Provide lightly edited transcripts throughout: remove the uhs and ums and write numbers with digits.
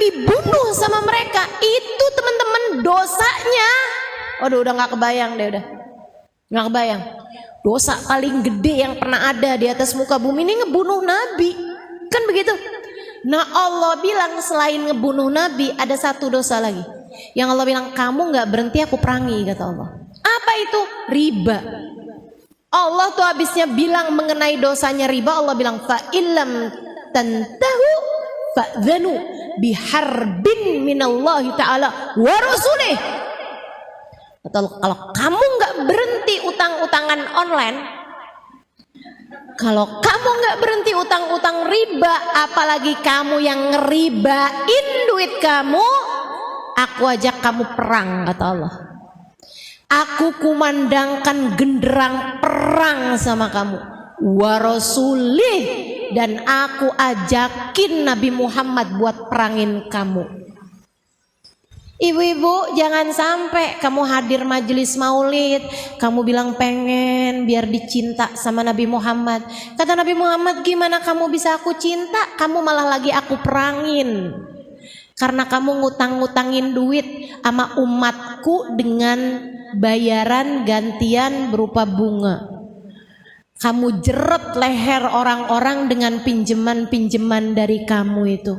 dibunuh sama mereka. Itu teman-teman dosanya. Waduh, udah gak kebayang deh, udah gak kebayang. Dosa paling gede yang pernah ada di atas muka bumi ini ngebunuh Nabi. Kan begitu. Nah Allah bilang selain ngebunuh Nabi ada satu dosa lagi. Yang Allah bilang kamu gak berhenti aku perangi, kata Allah. Apa itu? Riba. Allah tuh habisnya bilang mengenai dosanya riba, Allah bilang fa illam tantahu fa'dzanu biharbin minallahi ta'ala wa rasulih. Kalau kamu nggak berhenti utang-utangan online, kalau kamu nggak berhenti utang-utang riba, apalagi kamu yang ngeribain duit kamu, aku ajak kamu perang, kata Allah. Aku kumandangkan genderang perang sama kamu, wa rasulih, dan aku ajakin Nabi Muhammad buat perangin kamu. Ibu-ibu, jangan sampai kamu hadir majelis maulid, kamu bilang pengen biar dicinta sama Nabi Muhammad. Kata Nabi Muhammad, gimana kamu bisa aku cinta? Kamu malah lagi aku perangin. Karena kamu ngutang-ngutangin duit sama umatku dengan bayaran gantian berupa bunga. Kamu jeret leher orang-orang dengan pinjaman-pinjaman dari kamu itu.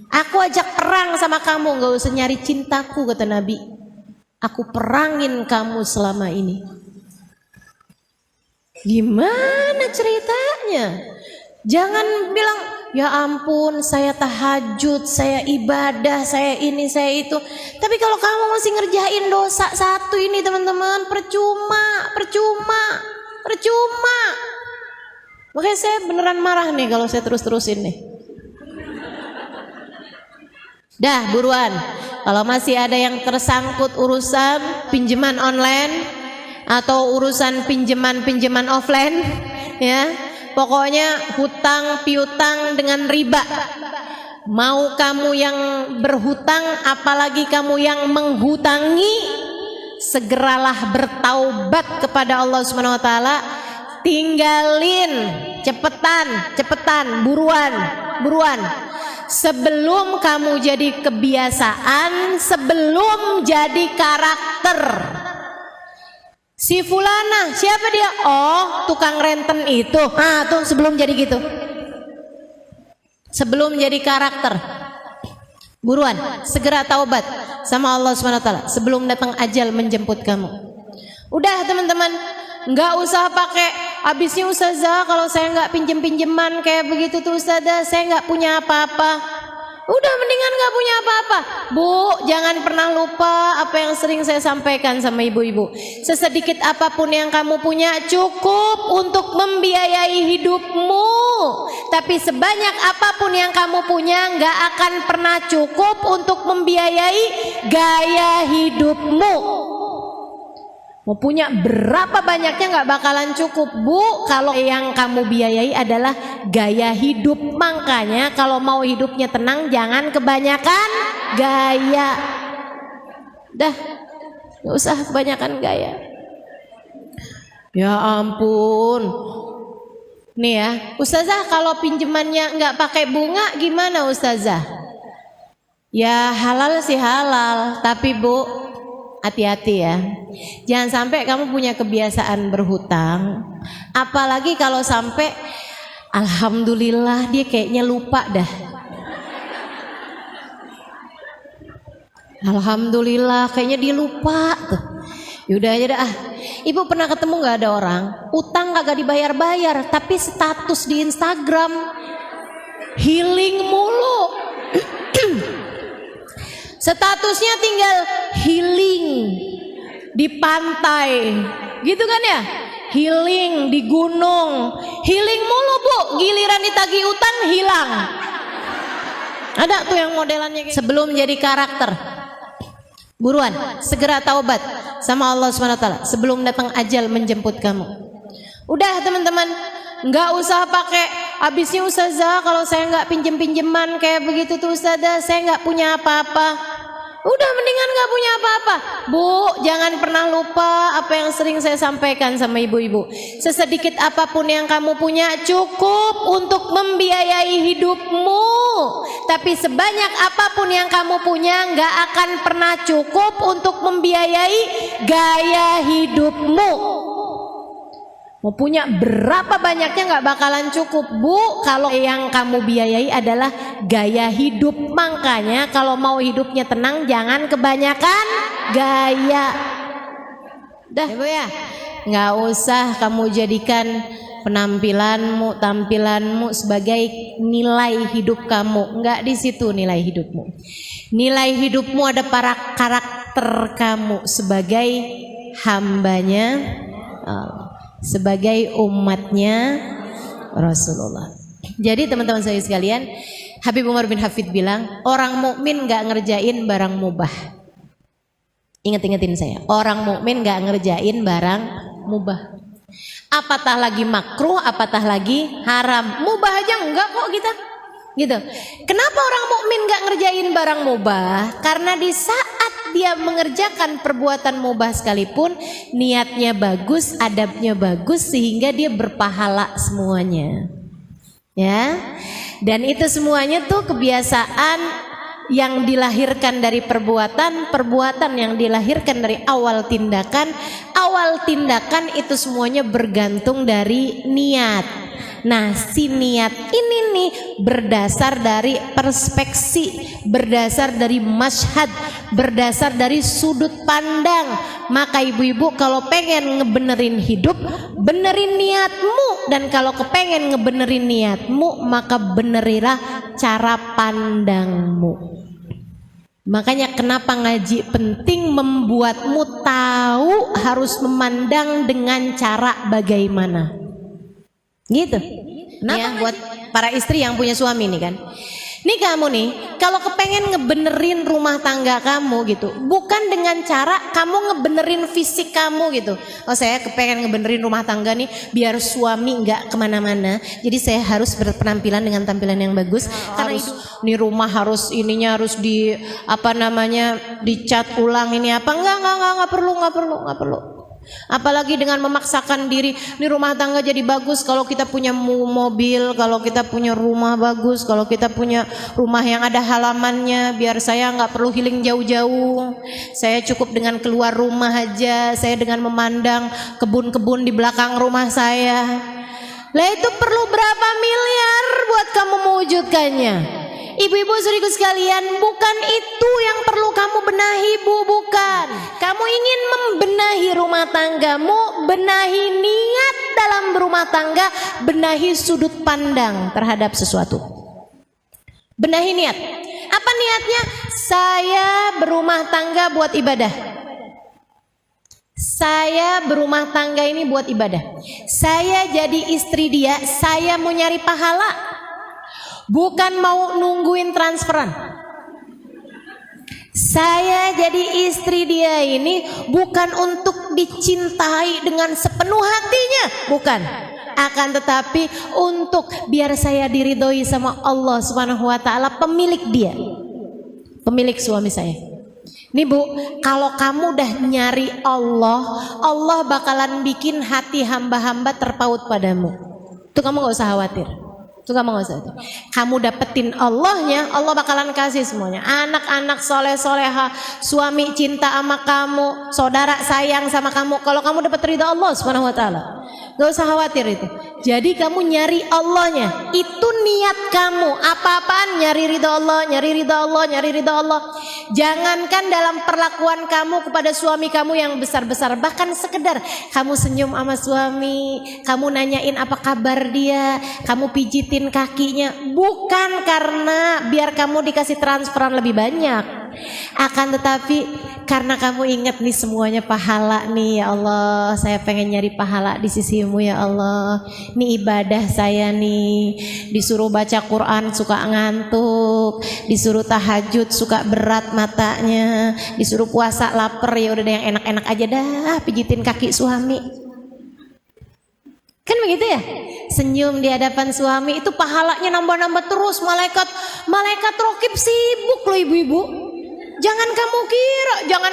Aku ajak perang sama kamu, gak usah nyari cintaku, kata Nabi. Aku perangin kamu selama ini. Gimana ceritanya? Jangan bilang, ya ampun saya tahajud, saya ibadah, saya ini, saya itu. Tapi kalau kamu masih ngerjain dosa satu ini teman-teman, percuma. Makanya saya beneran marah nih kalau saya terus-terusin nih. Dah buruan, kalau masih ada yang tersangkut urusan pinjaman online atau urusan pinjaman offline, ya pokoknya hutang piutang dengan riba. Mau kamu yang berhutang, apalagi kamu yang menghutangi, segeralah bertaubat kepada Allah Subhanahu Wa Taala. Tinggalin, cepetan, buruan. Sebelum kamu jadi kebiasaan, sebelum jadi karakter. Si fulana, siapa dia? Oh, tukang renten itu. Ah, tuh sebelum jadi gitu. Sebelum jadi karakter. Buruan, segera taubat sama Allah SWT sebelum datang ajal menjemput kamu. Udah teman-teman, nggak usah pakai habisnya ustazah kalau saya nggak pinjem-pinjeman kayak begitu tuh ustazah, saya nggak punya apa-apa. Udah mendingan nggak punya apa-apa. Bu, jangan pernah lupa apa yang sering saya sampaikan sama ibu-ibu. Sesedikit apapun yang kamu punya cukup untuk membiayai hidupmu. Tapi sebanyak apapun yang kamu punya nggak akan pernah cukup untuk membiayai gaya hidupmu. Mau punya berapa banyaknya nggak bakalan cukup, Bu, kalau yang kamu biayai adalah gaya hidup. Makanya kalau mau hidupnya tenang jangan kebanyakan gaya. Dah, nggak usah kebanyakan gaya. Ya ampun. Nih ya, ustazah kalau pinjamannya nggak pakai bunga gimana ustazah? Ya halal sih halal, tapi Bu, hati-hati ya, jangan sampai kamu punya kebiasaan berhutang, apalagi kalau sampai alhamdulillah dia kayaknya lupa dah. Alhamdulillah kayaknya dia lupa tuh. Yaudah aja dah. Ibu pernah ketemu nggak ada orang utang kagak dibayar-bayar, tapi status di Instagram healing mulu. Statusnya tinggal healing di pantai, gitu kan ya? Healing di gunung, healing mulu Bu. Giliran ditagih utang hilang. Ada tuh yang modelannya kayak. Sebelum jadi karakter, buruan, segera taubat sama Allah SWT sebelum datang ajal menjemput kamu. Udah teman-teman, nggak usah pakai habisnya ustazah kalau saya nggak pinjem-pinjeman kayak begitu tuh ustazah, saya nggak punya apa-apa. Udah mendingan gak punya apa-apa. Bu, jangan pernah lupa apa yang sering saya sampaikan sama ibu-ibu. Sesedikit apapun yang kamu punya cukup untuk membiayai hidupmu. Tapi sebanyak apapun yang kamu punya gak akan pernah cukup untuk membiayai gaya hidupmu. Mau punya berapa banyaknya gak bakalan cukup, Bu, kalau yang kamu biayai adalah gaya hidup. Makanya kalau mau hidupnya tenang jangan kebanyakan gaya. Dah ya Bu ya, gak usah kamu jadikan tampilanmu sebagai nilai hidup kamu. Enggak di situ nilai hidupmu. Nilai hidupmu ada para karakter kamu sebagai hambanya Allah, sebagai umatnya Rasulullah. Jadi teman-teman saya sekalian, Habib Umar bin Hafid bilang, orang mukmin nggak ngerjain barang mubah. Ingat-ingatin saya, orang mukmin nggak ngerjain barang mubah. Apatah lagi makruh, apatah lagi haram. Mubah aja enggak kok kita. Gitu. Kenapa orang mukmin nggak ngerjain barang mubah? Karena di saat dia mengerjakan perbuatan mubah sekalipun, niatnya bagus, adabnya bagus, sehingga dia berpahala semuanya. Ya, dan itu semuanya tuh kebiasaan yang dilahirkan dari perbuatan yang dilahirkan dari awal tindakan itu semuanya bergantung dari niat. Nah, si niat ini nih berdasar dari perspeksi, berdasar dari masyhad, berdasar dari sudut pandang. Maka ibu-ibu kalau pengen ngebenerin hidup, benerin niatmu. Dan kalau kepengen ngebenerin niatmu, maka benerilah cara pandangmu. Makanya kenapa ngaji penting, membuatmu tahu harus memandang dengan cara bagaimana. Gitu. Nah, buat para istri yang punya suami nih kan. Nih kamu nih, kalau kepengen ngebenerin rumah tangga kamu gitu, bukan dengan cara kamu ngebenerin fisik kamu gitu. Oh, saya kepengen ngebenerin rumah tangga nih biar suami nggak kemana-mana. Jadi saya harus berpenampilan dengan tampilan yang bagus. Karena itu nih rumah harus ininya harus di dicat ulang ini apa? Enggak perlu. Apalagi dengan memaksakan diri, ini rumah tangga jadi bagus kalau kita punya mobil, kalau kita punya rumah bagus, kalau kita punya rumah yang ada halamannya, biar saya nggak perlu healing jauh-jauh, saya cukup dengan keluar rumah aja, saya dengan memandang kebun-kebun di belakang rumah saya. Lah itu perlu berapa miliar buat kamu mewujudkannya? Ibu-ibu saudariku sekalian, bukan itu yang perlu kamu benahi, Bu, bukan. Kamu ingin membenahi rumah tanggamu, benahi niat dalam berumah tangga, benahi sudut pandang terhadap sesuatu. Benahi niat. Apa niatnya? Saya berumah tangga buat ibadah. Saya berumah tangga ini buat ibadah. Saya jadi istri dia, saya mau nyari pahala. Bukan mau nungguin transferan. Saya jadi istri dia ini bukan untuk dicintai dengan sepenuh hatinya, bukan. Akan tetapi untuk biar saya diridhoi sama Allah Subhanahu wa taala, pemilik dia. Pemilik suami saya. Nih Bu, kalau kamu udah nyari Allah, Allah bakalan bikin hati hamba-hamba terpaut padamu. Itu kamu gak usah khawatir. Itu kamu gak usah. Kamu dapetin Allahnya, Allah bakalan kasih semuanya. Anak-anak soleh-soleha, suami cinta sama kamu, saudara sayang sama kamu. Kalau kamu dapat ridha Allah Subhanahu wa taala, gak usah khawatir itu. Jadi kamu nyari Allahnya, itu niat kamu. Apa-apaan nyari ridha Allah, nyari ridha Allah, nyari ridha Allah. Jangankan dalam perlakuan kamu kepada suami kamu yang besar-besar, bahkan sekedar kamu senyum sama suami, kamu nanyain apa kabar dia, kamu pijitin kakinya, bukan karena biar kamu dikasih transferan lebih banyak, akan tetapi karena kamu ingat nih semuanya pahala nih, ya Allah, saya pengen nyari pahala di sisimu ya Allah. Ini ibadah saya nih, disuruh baca Quran suka ngantuk, disuruh tahajud suka berat matanya, disuruh puasa lapar, ya udah yang enak-enak aja dah, pijitin kaki suami. Kan begitu ya? Senyum di hadapan suami itu pahalanya nambah-nambah terus. Malaikat rokib sibuk loh ibu-ibu. Jangan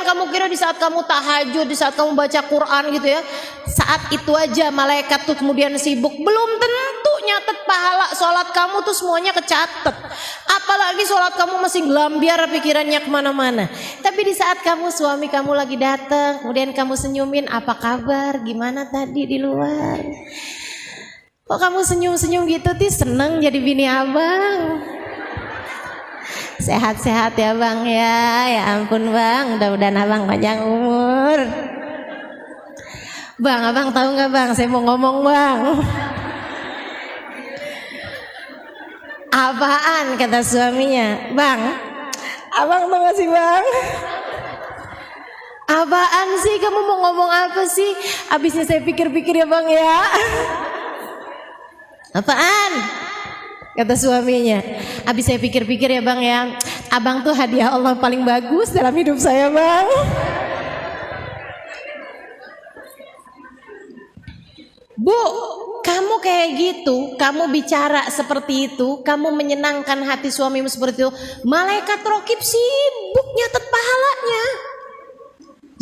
kamu kira di saat kamu tahajud, di saat kamu baca Quran gitu ya, saat itu aja malaikat tuh kemudian sibuk. Belum tentu nyatet pahala sholat kamu tuh semuanya kecatet. Apalagi sholat kamu masih gelambiar pikirannya kemana-mana. Tapi di saat suami kamu lagi datang, kemudian kamu senyumin, apa kabar, gimana tadi di luar, kok kamu senyum-senyum gitu, seneng jadi bini abang. Sehat-sehat ya bang ya. Ya ampun bang, mudah-mudahan abang panjang umur. Bang, abang tahu nggak bang, saya mau ngomong bang. Apaan kata suaminya? Bang, abang tahu nggak sih bang? Apaan sih, kamu mau ngomong apa sih? Abisnya saya pikir-pikir ya bang ya. Apaan? Kata suaminya, abis saya pikir-pikir ya bang ya, abang tuh hadiah Allah paling bagus dalam hidup saya bang. Bu, kamu kayak gitu, kamu bicara seperti itu, kamu menyenangkan hati suamimu seperti itu, malaikat rokib sibuk nyatet pahalanya.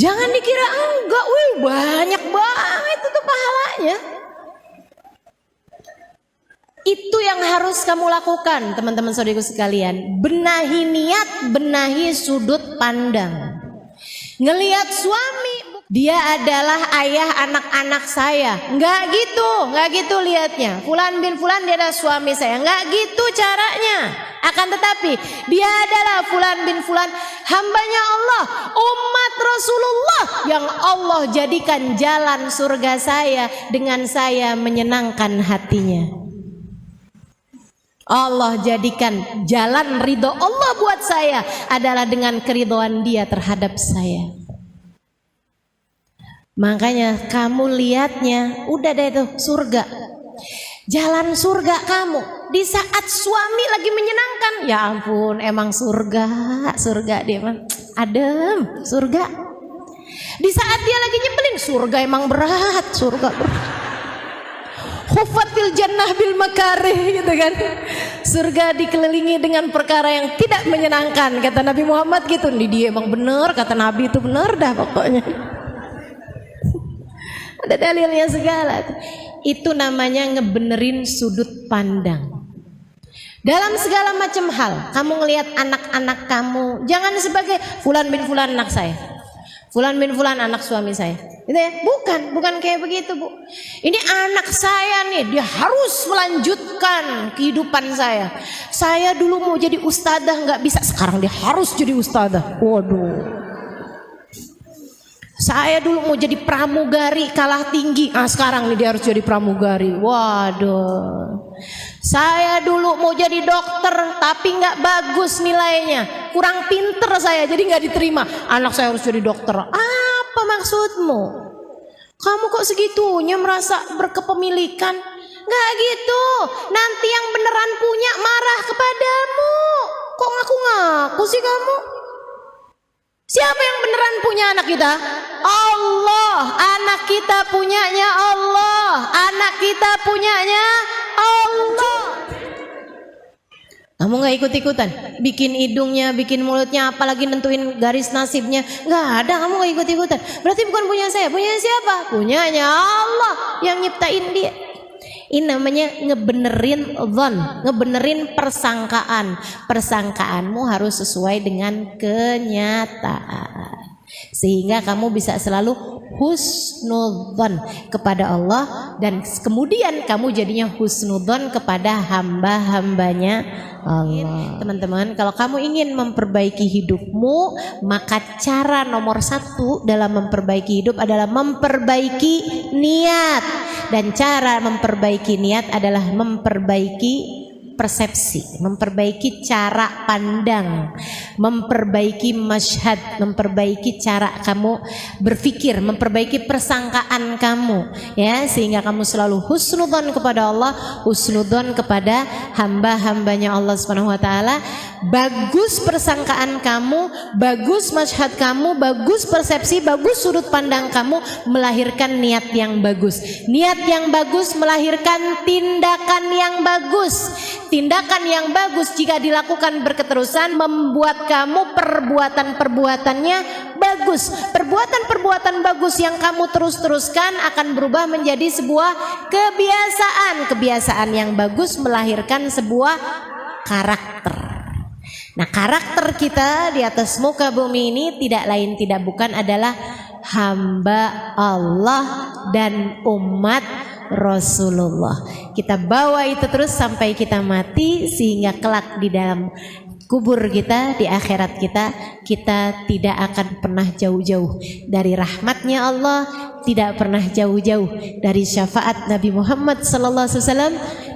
Jangan dikira enggak, banyak banget itu pahalanya. Itu yang harus kamu lakukan teman-teman saudaraku sekalian. Benahi niat, benahi sudut pandang. Ngelihat suami, dia adalah ayah anak-anak saya. Enggak gitu lihatnya. Fulan bin Fulan dia adalah suami saya. Enggak gitu caranya. Akan tetapi dia adalah Fulan bin Fulan, hambanya Allah, umat Rasulullah yang Allah jadikan jalan surga saya dengan saya menyenangkan hatinya. Allah jadikan jalan ridho Allah buat saya adalah dengan keridhoan dia terhadap saya. Makanya kamu lihatnya udah deh tuh surga, jalan surga kamu di saat suami lagi menyenangkan. Ya ampun, emang surga dia emang adem, surga. Di saat dia lagi nyebelin, surga emang berat, surga berat. Hufatil jannah bil makarih gitu kan. Surga dikelilingi dengan perkara yang tidak menyenangkan, kata Nabi Muhammad gitu. Dia emang bener, kata Nabi itu bener dah pokoknya. Ada dalilnya segala. Itu namanya ngebenerin sudut pandang. Dalam segala macam hal, kamu ngelihat anak-anak kamu, jangan sebagai Fulan bin Fulan anak saya, Fulan bin Fulan anak suami saya. Gitu ya? Bukan kayak begitu, Bu. Ini anak saya nih, dia harus melanjutkan kehidupan saya. Saya dulu mau jadi ustadzah nggak bisa, sekarang dia harus jadi ustadzah. Waduh. Saya dulu mau jadi pramugari kalah tinggi, sekarang nih dia harus jadi pramugari. Waduh. Saya dulu mau jadi dokter tapi nggak bagus nilainya, kurang pinter saya jadi nggak diterima. Anak saya harus jadi dokter. Apa maksudmu? Kamu kok segitunya merasa berkepemilikan? Nggak gitu. Nanti yang beneran punya marah kepadamu. Kok ngaku-ngaku sih kamu? Siapa yang beneran punya anak kita? Allah. Anak kita punyanya Allah. Anak kita punyanya Allah. Kamu gak ikut-ikutan, bikin hidungnya, bikin mulutnya, apalagi nentuin garis nasibnya. Gak ada, kamu gak ikut-ikutan. Berarti bukan punya saya, punya siapa? Punyanya Allah yang nyiptain dia. Ini namanya ngebenerin dhon, ngebenerin persangkaan. Persangkaanmu harus sesuai dengan kenyataan, sehingga kamu bisa selalu husnudzon kepada Allah, dan kemudian kamu jadinya husnudzon kepada hamba-hambanya Allah. Teman-teman, kalau kamu ingin memperbaiki hidupmu, maka cara nomor satu dalam memperbaiki hidup adalah memperbaiki niat. Dan cara memperbaiki niat adalah memperbaiki persepsi, memperbaiki cara pandang, memperbaiki masyhad, memperbaiki cara kamu berpikir, memperbaiki persangkaan kamu, ya, sehingga kamu selalu husnudzon kepada Allah, husnudzon kepada hamba-hambanya Allah Subhanahu wa taala. Bagus persangkaan kamu, bagus masyhad kamu, bagus persepsi, bagus sudut pandang kamu, melahirkan niat yang bagus. Niat yang bagus melahirkan tindakan yang bagus. Tindakan yang bagus jika dilakukan berketerusan membuat buat kamu perbuatan-perbuatannya bagus. Perbuatan-perbuatan bagus yang kamu terus-teruskan akan berubah menjadi sebuah kebiasaan. Kebiasaan yang bagus melahirkan sebuah karakter. Nah, karakter kita di atas muka bumi ini tidak lain tidak bukan adalah hamba Allah dan umat Rasulullah. Kita bawa itu terus sampai kita mati, sehingga kelak di dalam kubur kita, di akhirat kita tidak akan pernah jauh-jauh dari rahmatnya Allah, tidak pernah jauh-jauh dari syafaat Nabi Muhammad SAW,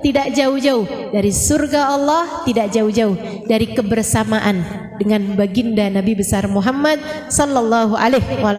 tidak jauh-jauh dari surga Allah, tidak jauh-jauh dari kebersamaan dengan baginda Nabi besar Muhammad sallallahu alaihi wasallam.